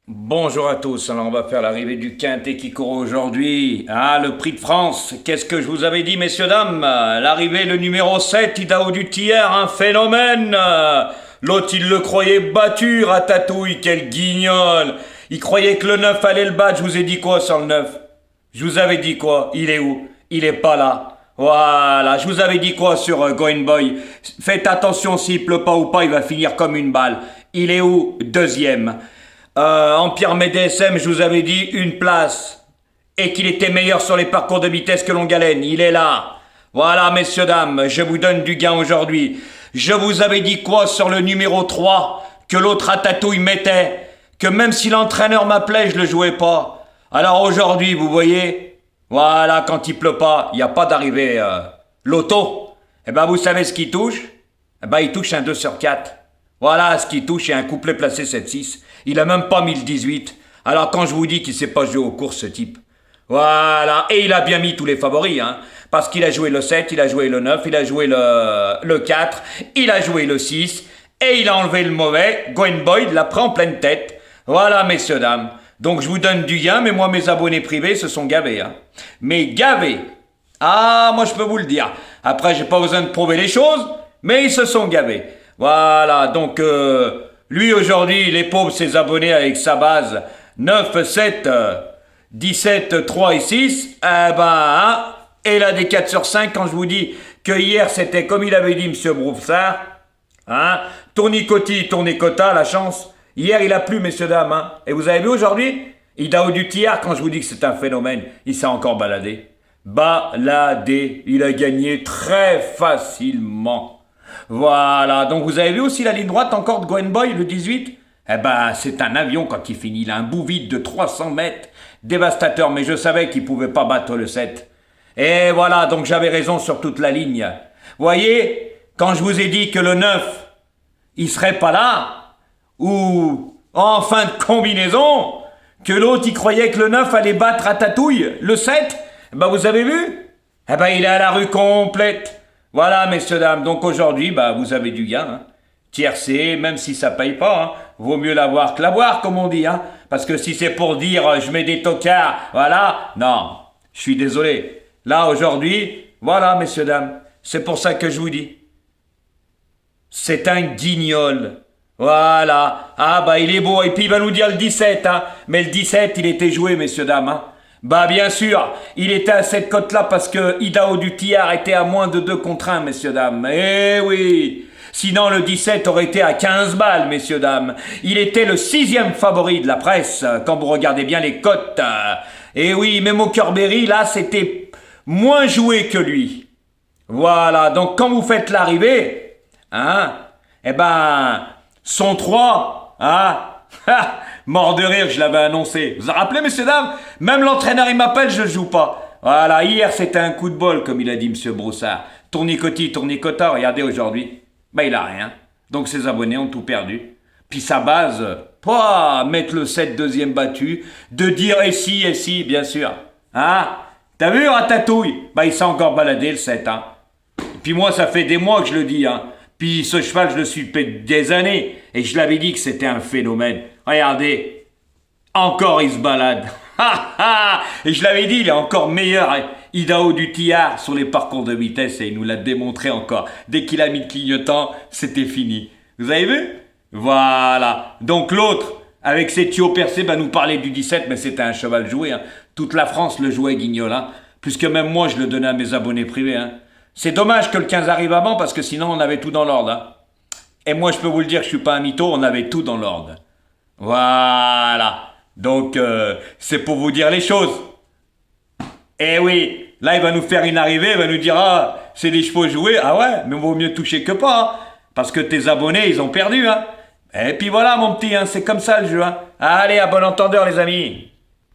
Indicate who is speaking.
Speaker 1: Bonjour à tous, alors on va faire l'arrivée du quintet qui court aujourd'hui. Ah, le prix de France, qu'est-ce que je vous avais dit, messieurs, dames? L'arrivée, le numéro 7, Idaho du Tiers, un phénomène. L'autre, il le croyait battu, Ratatouille, quel guignol. Il croyait que le 9 allait le battre, je vous ai dit quoi sur le 9? Je vous avais dit quoi? Il est où? Il est pas là. Voilà, je vous avais dit quoi sur Going Boy? Faites attention, s'il pleut pas ou pas, il va finir comme une balle. Il est où? Deuxième. Empire MDSM, je vous avais dit une place. Et qu'il était meilleur sur les parcours de vitesse que Longalène. Il est là. Voilà, messieurs, dames, je vous donne du gain aujourd'hui. Je vous avais dit quoi sur le numéro 3? Que l'autre Ratatouille mettait. Que même si l'entraîneur m'appelait, je le jouais pas. Alors aujourd'hui, vous voyez, voilà, quand il pleut pas, il n'y a pas d'arrivée. L'auto, eh ben vous savez ce qu'il touche? Eh ben il touche un 2 sur 4. Voilà ce qu'il touche et un couplet placé 7-6. Il a même pas mis le 18. Alors quand je vous dis qu'il sait pas jouer aux courses, ce type. Voilà. Et il a bien mis tous les favoris, hein. Parce qu'il a joué le 7, il a joué le 9, il a joué le 4, il a joué le 6, et il a enlevé le mauvais. Gwen Boyd l'a pris en pleine tête. Voilà, messieurs, dames. Donc je vous donne du gain, mais moi, mes abonnés privés se sont gavés, hein. Mais gavés. Ah, moi, je peux vous le dire. Après, j'ai pas besoin de prouver les choses, mais ils se sont gavés. Voilà, donc lui aujourd'hui, les pauvres, ses abonnés avec sa base 9, 7, 17, 3 et 6, eh ben, hein, et là des 4 sur 5 quand je vous dis que hier c'était comme il avait dit M. Broussard, hein, tournicotis, tournicota, la chance, hier il a plu, messieurs, dames, hein, et vous avez vu aujourd'hui, Idaho du Tiers, quand je vous dis que c'est un phénomène, il s'est encore baladé. Baladé, il a gagné très facilement. Voilà, donc vous avez vu aussi la ligne droite encore de Gwen Boy, le 18? Eh ben, c'est un avion quand il finit, il a un bout vide de 300 mètres, dévastateur, mais je savais qu'il pouvait pas battre le 7. Et voilà, donc j'avais raison sur toute la ligne. Voyez, quand je vous ai dit que le 9, il serait pas là, ou en fin de combinaison, que l'autre il croyait que le 9 allait battre Ratatouille, le 7, eh ben vous avez vu? Eh ben il est à la rue complète. Voilà, messieurs, dames, donc aujourd'hui, bah, vous avez du gain, hein. Tiercé, même si ça paye pas, hein. Vaut mieux l'avoir que l'avoir, comme on dit, hein. Parce que si c'est pour dire je mets des tocards, voilà, non, je suis désolé. Là, aujourd'hui, voilà, messieurs, dames, c'est pour ça que je vous dis. C'est un guignol. Voilà. Ah bah il est beau. Et puis il va nous dire le 17, hein. Mais le 17, il était joué, messieurs, dames, hein. Bah bien sûr, il était à cette cote-là parce que Idaho du Tiers était à moins de 2 contre 1, messieurs, dames. Eh oui. Sinon, le 17 aurait été à 15 balles, messieurs, dames. Il était le 6e favori de la presse, quand vous regardez bien les cotes. Eh oui, même au Kerberry, là, c'était moins joué que lui. Voilà, donc quand vous faites l'arrivée, hein, eh ben, son 3, hein, mort de rire, je l'avais annoncé. Vous vous rappelez, messieurs, dames? Même l'entraîneur, il m'appelle, je ne joue pas. Voilà, hier, c'était un coup de bol, comme il a dit M. Broussard. Tournicotis, tournicota, regardez aujourd'hui. Ben, il a rien. Donc, ses abonnés ont tout perdu. Puis sa base, pas mettre le 7 deuxième battu, de dire et si, bien sûr. Hein? T'as vu, Ratatouille? Ben, il s'est encore baladé, le 7, hein. Puis moi, ça fait des mois que je le dis, hein. Puis ce cheval, je le suis depuis des années. Et je l'avais dit que c'était un phénomène. Regardez, encore il se balade. Et je l'avais dit, il est encore meilleur. Idaho du Tiers sur les parcours de vitesse. Et il nous l'a démontré encore. Dès qu'il a mis le clignotant, c'était fini. Vous avez vu? Voilà. Donc l'autre, avec ses tuyaux percés, nous parlait du 17, mais c'était un cheval joué, hein. Toute la France le jouait, Guignol, hein. Plus que même moi, je le donnais à mes abonnés privés, hein. C'est dommage que le 15 arrive avant parce que sinon on avait tout dans l'ordre, hein. Et moi je peux vous le dire, je suis pas un mytho, on avait tout dans l'ordre. Voilà. Donc c'est pour vous dire les choses. Eh oui, là il va nous faire une arrivée, il va nous dire ah c'est des chevaux joués, ah ouais, mais vaut mieux toucher que pas, hein, parce que tes abonnés ils ont perdu, hein. Et puis voilà mon petit, hein, c'est comme ça le jeu, hein. Allez, à bon entendeur les amis.